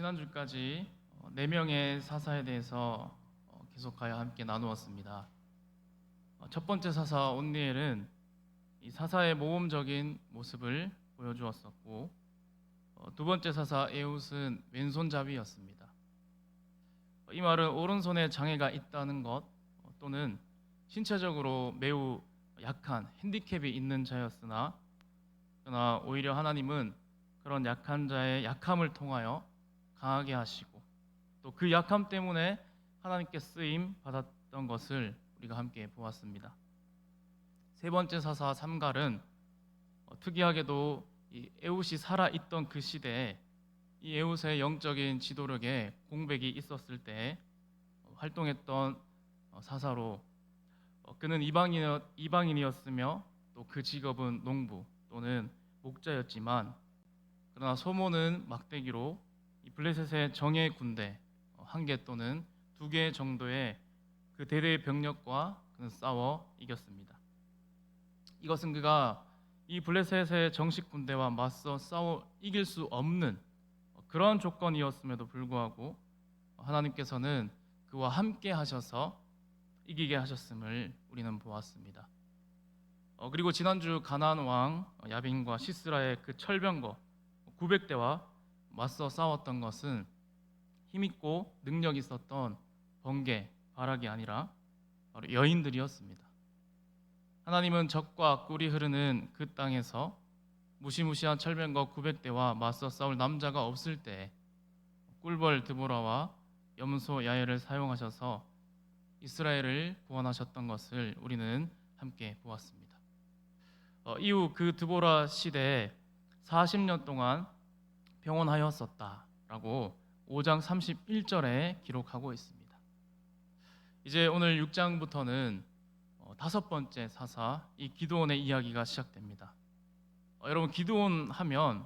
지난주까지 4명의 사사에 대해서 계속하여 함께 나누었습니다. 첫 번째 사사 온니엘은 이 사사의 모범적인 모습을 보여주었었고, 두 번째 사사 에훗은 왼손잡이였습니다. 이 말은 오른손에 장애가 있다는 것 또는 신체적으로 매우 약한 핸디캡이 있는 자였으나, 그러나 오히려 하나님은 그런 약한 자의 약함을 통하여 강하게 하시고, 또 그 약함 때문에 하나님께 쓰임 받았던 것을 우리가 함께 보았습니다. 세 번째 사사 삼갈은 특이하게도 이 에훗이 살아있던 그 시대에 이 에훗의 영적인 지도력에 공백이 있었을 때 활동했던 사사로, 그는 이방인이었으며 또 그 직업은 농부 또는 목자였지만, 그러나 소모는 막대기로 이 블레셋의 정예 군대 1개 또는 2개 정도의 그 대대의 병력과 그는 싸워 이겼습니다. 이것은 그가 이 블레셋의 정식 군대와 맞서 싸워 이길 수 없는 그러한 조건이었음에도 불구하고 하나님께서는 그와 함께 하셔서 이기게 하셨음을 우리는 보았습니다. 그리고 지난주 가나안 왕 야빈과 시스라의 그 철병거 900대와 맞서 싸웠던 것은 힘있고 능력 있었던 번개, 바락이 아니라 바로 여인들이었습니다. 하나님은 적과 꿀이 흐르는 그 땅에서 무시무시한 철병거 900대와 맞서 싸울 남자가 없을 때 꿀벌 드보라와 염소 야엘을 사용하셔서 이스라엘을 구원하셨던 것을 우리는 함께 보았습니다. 이후 그 드보라 시대에 40년 동안 병원하였었다라고 5장 31절에 기록하고 있습니다. 이제 오늘 6장부터는 5번째 사사 이 기드온의 이야기가 시작됩니다. 여러분, 기드온 하면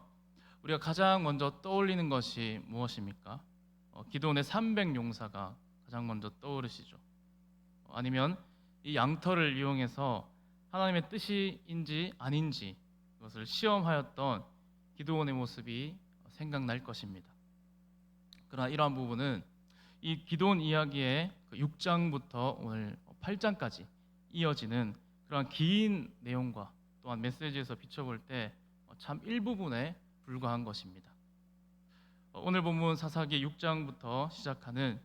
우리가 가장 먼저 떠올리는 것이 무엇입니까? 기드온의 300용사가 가장 먼저 떠오르시죠. 아니면 이 양털을 이용해서 하나님의 뜻인지 아닌지 그것을 시험하였던 기드온의 모습이 생각날 것입니다. 그러나 이러한 부분은 이 기드온 이야기의 6장부터 오늘 8장까지 이어지는 그러한 긴 내용과 또한 메시지에서 비춰볼 때 참 일부분에 불과한 것입니다. 오늘 본문 사사기 6장부터 시작하는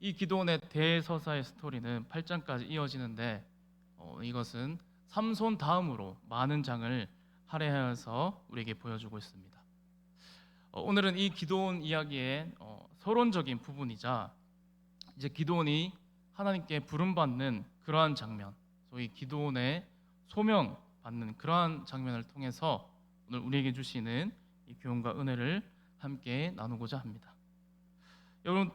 이 기드온의 대서사의 스토리는 8장까지 이어지는데, 이것은 삼손 다음으로 많은 장을 할애하여서 우리에게 보여주고 있습니다. 오늘은 이 기드온 이야기의 서론적인 부분이자 이제 기드온이 하나님께 부름받는 그러한 장면, 소위 기드온의 소명받는 그러한 장면을 통해서 오늘 우리에게 주시는 이 교훈과 은혜를 함께 나누고자 합니다. 여러분,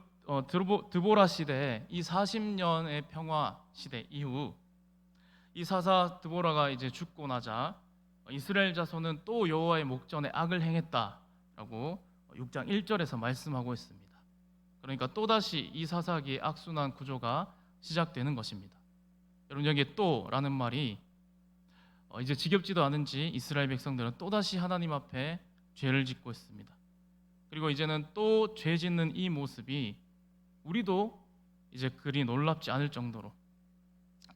드보라 시대 이 40년의 평화 시대 이후 이 사사 드보라가 이제 죽고 나자 이스라엘 자손은 또 여호와의 목전에 악을 행했다라고 6장 1절에서 말씀하고 있습니다. 그러니까 또다시 이 사사기의 악순환 구조가 시작되는 것입니다. 여러분, 여기에 또라는 말이 이제 지겹지도 않은지 이스라엘 백성들은 또다시 하나님 앞에 죄를 짓고 있습니다. 그리고 이제는 또 죄 짓는 이 모습이 우리도 이제 그리 놀랍지 않을 정도로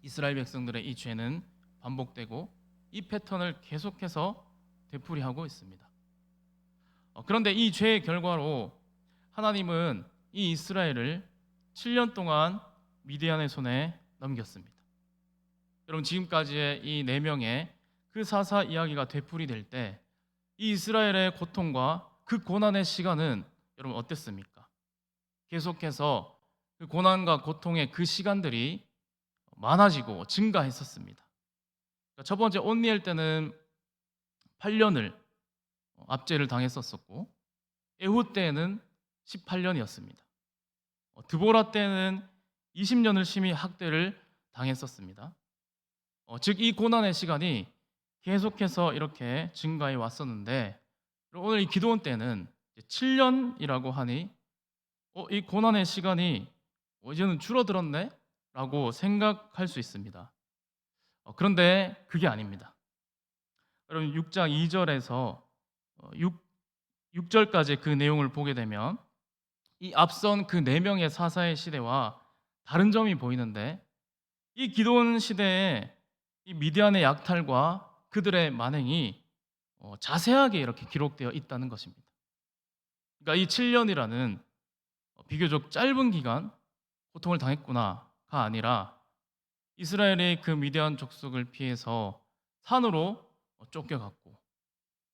이스라엘 백성들의 이 죄는 반복되고 이 패턴을 계속해서 되풀이하고 있습니다. 그런데 이 죄의 결과로 하나님은 이 이스라엘을 7년 동안 미디안의 손에 넘겼습니다. 여러분, 지금까지의 이 4명의 그 사사 이야기가 되풀이될 때 이 이스라엘의 고통과 그 고난의 시간은 여러분 어땠습니까? 계속해서 그 고난과 고통의 그 시간들이 많아지고 증가했었습니다. 첫 번째 온니엘 때는 8년을 압제를 당했었고, 에훗 때에는 18년이었습니다. 드보라 때는 20년을 심히 학대를 당했었습니다. 즉 이 고난의 시간이 계속해서 이렇게 증가해 왔었는데, 오늘 이 기드온 때는 7년이라고 하니 이 고난의 시간이 이제는 줄어들었네? 라고 생각할 수 있습니다. 그런데 그게 아닙니다. 여러분, 6장 2절에서 6절까지 그 내용을 보게 되면 이 앞선 그 네 명의 사사의 시대와 다른 점이 보이는데, 이 기드온 시대에 이 미디안의 약탈과 그들의 만행이 자세하게 이렇게 기록되어 있다는 것입니다. 그러니까 이 7년이라는 비교적 짧은 기간 고통을 당했구나가 아니라, 이스라엘의 그 미디안 족속을 피해서 산으로 쫓겨갔고,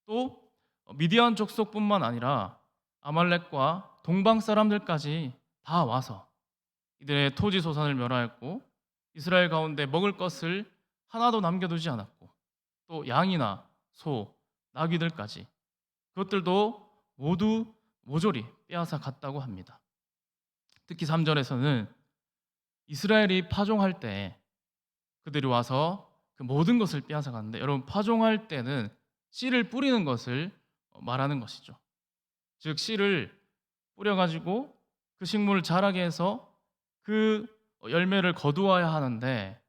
또 미디안 족속뿐만 아니라 아말렉과 동방 사람들까지 다 와서 이들의 토지 소산을 멸하였고, 이스라엘 가운데 먹을 것을 하나도 남겨두지 않았고, 또 양이나 소, 나귀들까지 그것들도 모두 모조리 빼앗아 갔다고 합니다. 특히 3절에서는 이스라엘이 파종할 때 그들이 와서 그 모든 것을 빼앗아 갔는데, 여러분, 파종할 때는 씨를 뿌리는 것을 말하는 것이죠. 즉, 씨를 뿌려가지고 그 식물을 자라게 해서 그 열매를 거두어야 하는데,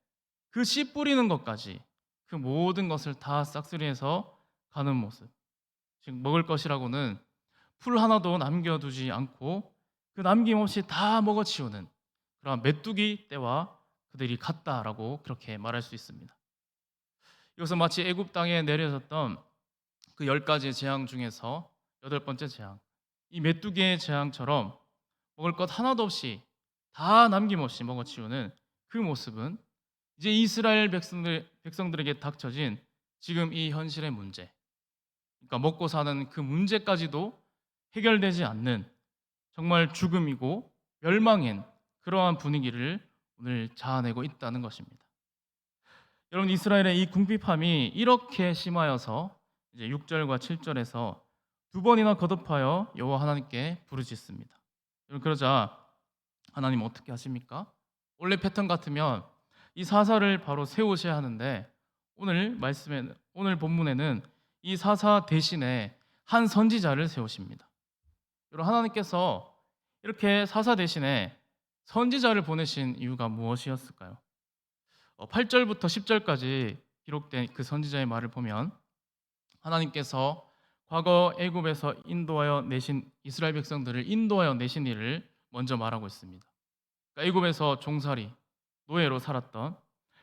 그 씨 뿌리는 것까지 그 모든 것을 다 싹쓸이해서 가는 모습, 즉 먹을 것이라고는 풀 하나도 남겨두지 않고 그 남김없이 다 먹어치우는 그러한 메뚜기 떼와 그들이 같다라고 그렇게 말할 수 있습니다. 이것은 마치 애굽 땅에 내려졌던 그 10가지의 재앙 중에서 8번째 재앙, 이 메뚜기의 재앙처럼 먹을 것 하나도 없이 다 남김없이 먹어치우는 그 모습은 이제 이스라엘 백성들에게 닥쳐진 지금 이 현실의 문제, 그러니까 먹고 사는 그 문제까지도 해결되지 않는 정말 죽음이고 멸망인 그러한 분위기를 오늘 자아내고 있다는 것입니다. 여러분, 이스라엘의 이 궁핍함이 이렇게 심하여서 이제 6절과 7절에서 두 번이나 거듭하여 여호와 하나님께 부르짖습니다. 여러분, 그러자 하나님 어떻게 하십니까? 원래 패턴 같으면 이 사사를 바로 세우셔야 하는데, 오늘 본문에는 이 사사 대신에 한 선지자를 세우십니다. 여러분, 하나님께서 이렇게 사사 대신에 선지자를 보내신 이유가 무엇이었을까요? 8절부터 10절까지 기록된 그 선지자의 말을 보면, 하나님께서 과거 애굽에서 인도하여 내신 이스라엘 백성들을 인도하여 내신 일을 먼저 말하고 있습니다. 그러니까 애굽에서 종살이, 노예로 살았던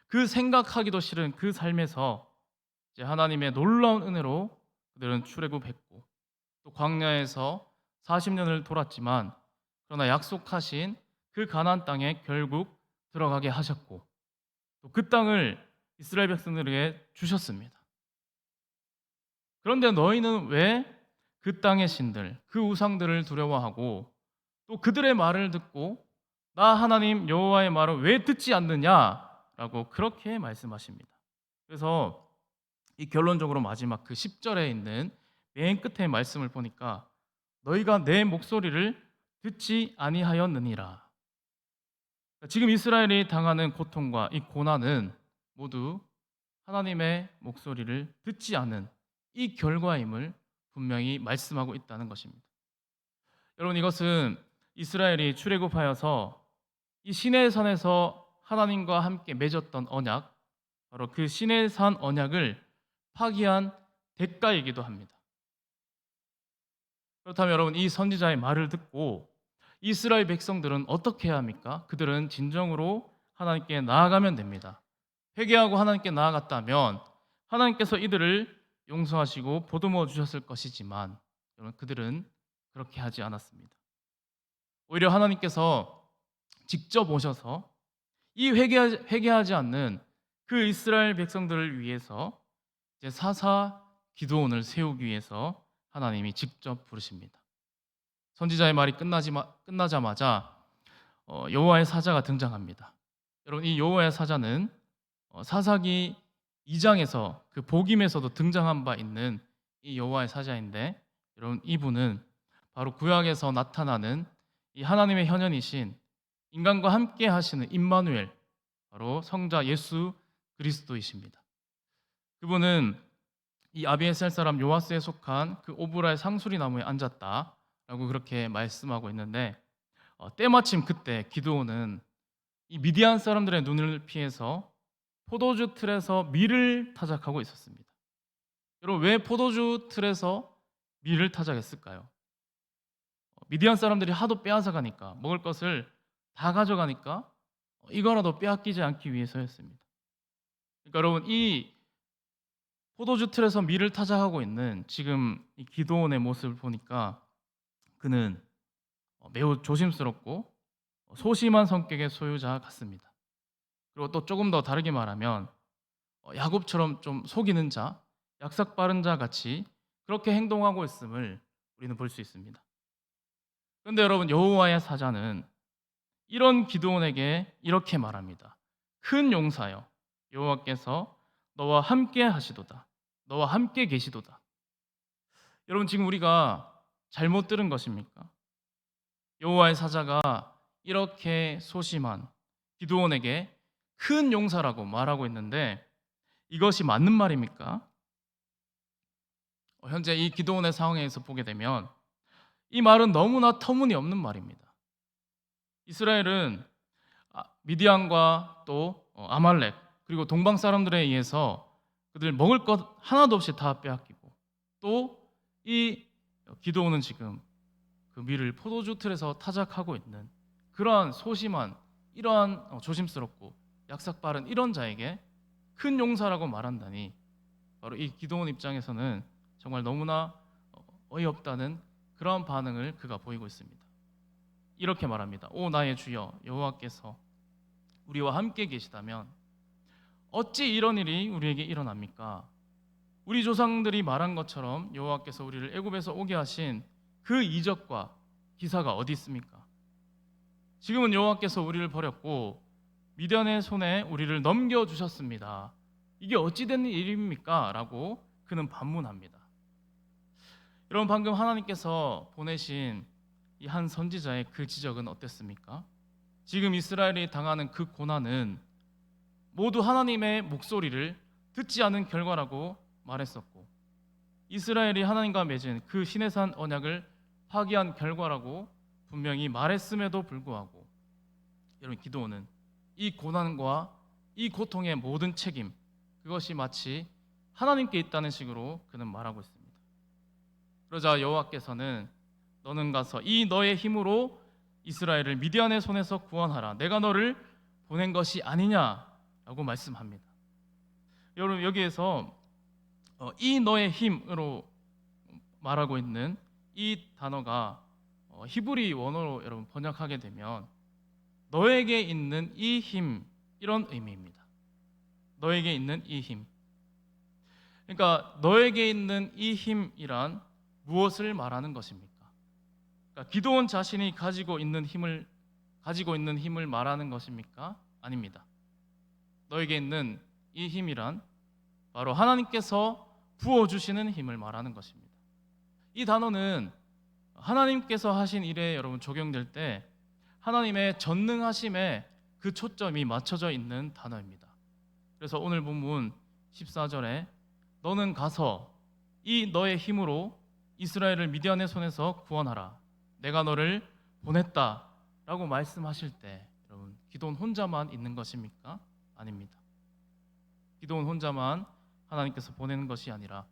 그 생각하기도 싫은 그 삶에서 이제 하나님의 놀라운 은혜로 그들은 출애굽했고, 또 광야에서 40년을 돌았지만 그러나 약속하신 그 가나안 땅에 결국 들어가게 하셨고, 또 그 땅을 이스라엘 백성들에게 주셨습니다. 그런데 너희는 왜 그 땅의 신들, 그 우상들을 두려워하고 또 그들의 말을 듣고 나 하나님 여호와의 말을 왜 듣지 않느냐라고 그렇게 말씀하십니다. 그래서 이 결론적으로 마지막 그 10절에 있는 맨 끝의 말씀을 보니까 너희가 내 목소리를 듣지 아니하였느니라. 지금 이스라엘이 당하는 고통과 이 고난은 모두 하나님의 목소리를 듣지 않은 이 결과임을 분명히 말씀하고 있다는 것입니다. 여러분, 이것은 이스라엘이 출애굽하여서 이 시내산에서 하나님과 함께 맺었던 언약, 바로 그 시내산 언약을 파기한 대가이기도 합니다. 그렇다면 여러분, 이 선지자의 말을 듣고 이스라엘 백성들은 어떻게 해야 합니까? 그들은 진정으로 하나님께 나아가면 됩니다. 회개하고 하나님께 나아갔다면 하나님께서 이들을 용서하시고 보듬어 주셨을 것이지만, 여러분, 그들은 그렇게 하지 않았습니다. 오히려 하나님께서 직접 오셔서 이 회개하지 않는 그 이스라엘 백성들을 위해서 이제 사사 기드온을 세우기 위해서 하나님이 직접 부르십니다. 선지자의 말이 끝나자마자 여호와의 사자가 등장합니다. 여러분, 이 여호와의 사자는 사사기 2장에서 그 복임에서도 등장한 바 있는 이 여호와의 사자인데, 여러분, 이분은 바로 구약에서 나타나는 이 하나님의 현현이신 인간과 함께 하시는 임마누엘, 바로 성자 예수 그리스도이십니다. 그분은 이 아비에셀 사람 요아스에 속한 그 오브라의 상수리 나무에 앉았다라고 그렇게 말씀하고 있는데, 때마침 그때 기드온은 이 미디안 사람들의 눈을 피해서 포도주 틀에서 밀을 타작하고 있었습니다. 여러분, 왜 포도주 틀에서 밀을 타작했을까요? 미디안 사람들이 하도 빼앗아 가니까, 먹을 것을 다 가져가니까 이거라도 빼앗기지 않기 위해서였습니다. 그러니까 여러분, 이 포도주 틀에서 밀을 타작하고 있는 지금 이 기드온의 모습을 보니까 그는 매우 조심스럽고 소심한 성격의 소유자 같습니다. 그리고 또 조금 더 다르게 말하면 야곱처럼 좀 속이는 자, 약삭 빠른 자 같이 그렇게 행동하고 있음을 우리는 볼 수 있습니다. 그런데 여러분, 여호와의 사자는 이런 기드온에게 이렇게 말합니다. 큰 용사여, 여호와께서 너와 함께 하시도다. 너와 함께 계시도다. 여러분, 지금 우리가 잘못 들은 것입니까? 여호와의 사자가 이렇게 소심한 기드온에게 큰 용사라고 말하고 있는데 이것이 맞는 말입니까? 현재 이 기드온의 상황에서 보게 되면 이 말은 너무나 터무니없는 말입니다. 이스라엘은 미디안과 또 아말렉 그리고 동방 사람들에 의해서 그들 먹을 것 하나도 없이 다 빼앗기고, 또 이 기드온은 지금 그 밀을 포도주 틀에서 타작하고 있는 그러한 소심한, 이러한 조심스럽고 약삭 빠른 이런 자에게 큰 용사라고 말한다니, 바로 이 기드온 입장에서는 정말 너무나 어이없다는 그러한 반응을 그가 보이고 있습니다. 이렇게 말합니다. 오 나의 주여, 여호와께서 우리와 함께 계시다면 어찌 이런 일이 우리에게 일어납니까? 우리 조상들이 말한 것처럼 여호와께서 우리를 애굽에서 오게 하신 그 이적과 기사가 어디 있습니까? 지금은 여호와께서 우리를 버렸고 미디안의 손에 우리를 넘겨주셨습니다. 이게 어찌 된 일입니까? 라고 그는 반문합니다. 여러분, 방금 하나님께서 보내신 이 한 선지자의 그 지적은 어땠습니까? 지금 이스라엘이 당하는 그 고난은 모두 하나님의 목소리를 듣지 않은 결과라고 말했었고, 이스라엘이 하나님과 맺은 그 시내산 언약을 파기한 결과라고 분명히 말했음에도 불구하고, 여러분, 기드온은 이 고난과 이 고통의 모든 책임, 그것이 마치 하나님께 있다는 식으로 그는 말하고 있습니다. 그러자 여호와께서는 너는 가서 이 너의 힘으로 이스라엘을 미디안의 손에서 구원하라. 내가 너를 보낸 것이 아니냐라고 말씀합니다. 여러분, 여기에서 이 너의 힘으로 말하고 있는 이 단어가 히브리 원어로 여러분 번역하게 되면 너에게 있는 이 힘, 이런 의미입니다. 너에게 있는 이 힘. 그러니까 너에게 있는 이 힘이란 무엇을 말하는 것입니까? 그러니까 기드온 자신이 가지고 있는 힘을 말하는 것입니까? 아닙니다. 너에게 있는 이 힘이란 바로 하나님께서 부어주시는 힘을 말하는 것입니다. 이 단어는 하나님께서 하신 일에 여러분 적용될 때 하나님의 전능하심에 그 초점이 맞춰져 있는 단어입니다. 그래서 오늘 본문 14절에 너는 가서 이 너의 힘으로 이스라엘을 미디안의 손에서 구원하라. 내가 너를 보냈다 라고 말씀하실 때 여러분, 기드온 혼자만 있는 것입니까? 아닙니다. 기드온 혼자만 하나님께서 보내는 것이 아니라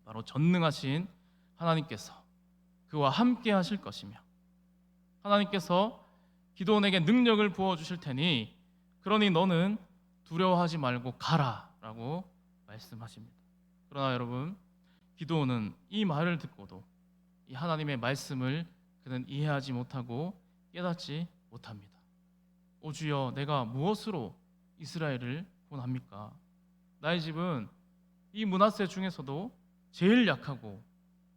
바로 전능하신 하나님께서 그와 함께 하실 것이며, 하나님께서 기드온에게 능력을 부어주실 테니 그러니 너는 두려워하지 말고 가라 라고 말씀하십니다. 그러나 여러분, 기드온은 이 말을 듣고도 이 하나님의 말씀을 그는 이해하지 못하고 깨닫지 못합니다. 오 주여, 내가 무엇으로 이스라엘을 구원합니까? 나의 집은 이 므낫세 중에서도 제일 약하고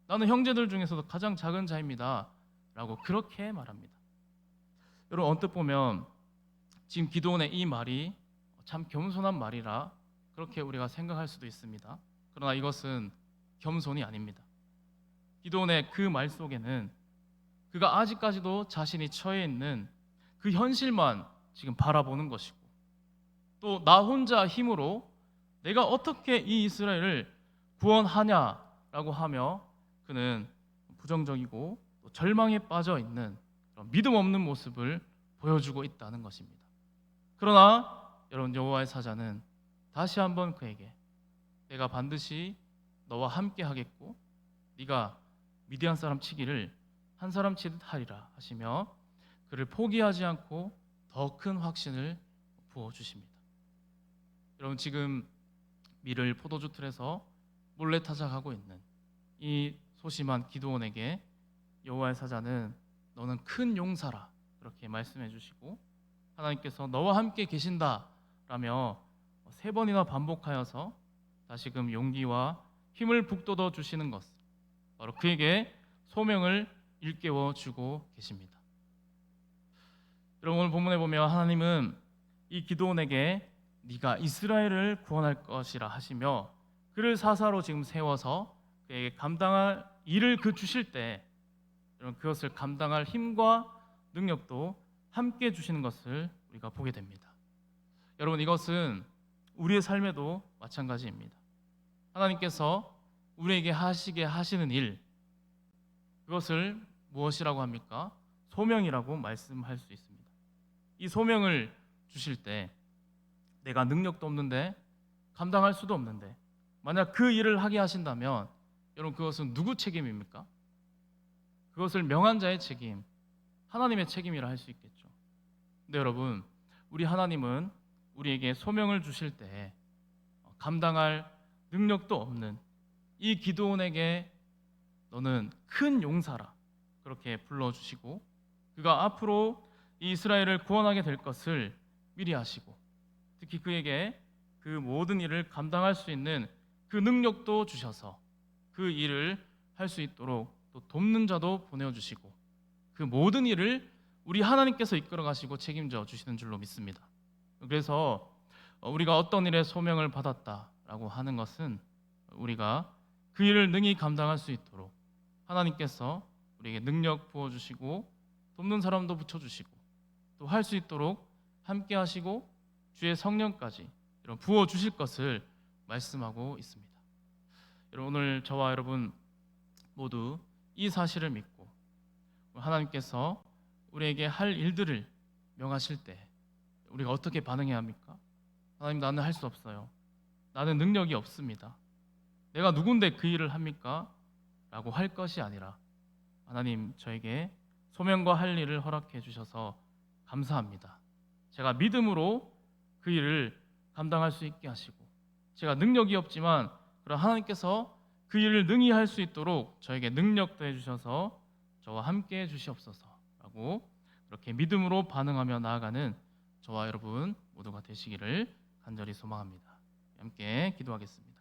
나는 형제들 중에서도 가장 작은 자입니다 라고 그렇게 말합니다. 여러분, 언뜻 보면 지금 기드온의 이 말이 참 겸손한 말이라 그렇게 우리가 생각할 수도 있습니다. 그러나 이것은 겸손이 아닙니다. 기드온의 그 말 속에는 그가 아직까지도 자신이 처해 있는 그 현실만 지금 바라보는 것이고, 또 나 혼자 힘으로 내가 어떻게 이 이스라엘을 구원하냐라고 하며 그는 부정적이고 또 절망에 빠져 있는 그런 믿음 없는 모습을 보여주고 있다는 것입니다. 그러나 여러분, 여호와의 사자는 다시 한번 그에게 내가 반드시 너와 함께 하겠고 네가 미디안 사람 치기를 한 사람 치듯 하리라 하시며 그를 포기하지 않고 더 큰 확신을 부어 주십니다. 여러분, 지금 밀을 포도주 틀에서 몰래 타작하고 있는 이 소심한 기드온에게 여호와의 사자는 너는 큰 용사라 그렇게 말씀해 주시고, 하나님께서 너와 함께 계신다라며 세 번이나 반복하여서 다시금 용기와 힘을 북돋워 주시는 것, 바로 그에게 소명을 일깨워 주고 계십니다. 여러분, 오늘 본문에 보면 하나님은 이 기드온에게 네가 이스라엘을 구원할 것이라 하시며 그를 사사로 지금 세워서 그에게 감당할 일을 주실 때, 여러분, 그것을 감당할 힘과 능력도 함께 주시는 것을 우리가 보게 됩니다. 여러분, 이것은 우리의 삶에도 마찬가지입니다. 하나님께서 우리에게 하시게 하시는 일, 그것을 무엇이라고 합니까? 소명이라고 말씀할 수 있습니다. 이 소명을 주실 때 내가 능력도 없는데 감당할 수도 없는데 만약 그 일을 하게 하신다면 여러분, 그것은 누구 책임입니까? 그것을 명한 자의 책임, 하나님의 책임이라 할 수 있겠죠. 근데 여러분, 우리 하나님은 우리에게 소명을 주실 때 감당할 능력도 없는 이 기드온에게 너는 큰 용사라 그렇게 불러주시고 그가 앞으로 이 이스라엘을 구원하게 될 것을 미리 아시고 특히 그에게 그 모든 일을 감당할 수 있는 그 능력도 주셔서 그 일을 할 수 있도록 또 돕는 자도 보내주시고 그 모든 일을 우리 하나님께서 이끌어 가시고 책임져 주시는 줄로 믿습니다. 그래서 우리가 어떤 일에 소명을 받았다라고 하는 것은 우리가 그 일을 능히 감당할 수 있도록 하나님께서 우리에게 능력 부어주시고 돕는 사람도 붙여주시고 또 할 수 있도록 함께 하시고 주의 성령까지 이런 부어주실 것을 말씀하고 있습니다. 여러분, 오늘 저와 여러분 모두 이 사실을 믿고 하나님께서 우리에게 할 일들을 명하실 때 우리가 어떻게 반응해야 합니까? 하나님, 나는 할 수 없어요. 나는 능력이 없습니다. 내가 누군데 그 일을 합니까? 라고 할 것이 아니라 하나님, 저에게 소명과 할 일을 허락해 주셔서 감사합니다. 제가 믿음으로 그 일을 감당할 수 있게 하시고 제가 능력이 없지만 그런 하나님께서 그 일을 능히 할 수 있도록 저에게 능력 더해 주셔서 저와 함께 해 주시옵소서라고 그렇게 믿음으로 반응하며 나아가는 저와 여러분 모두가 되시기를 간절히 소망합니다. 함께 기도하겠습니다.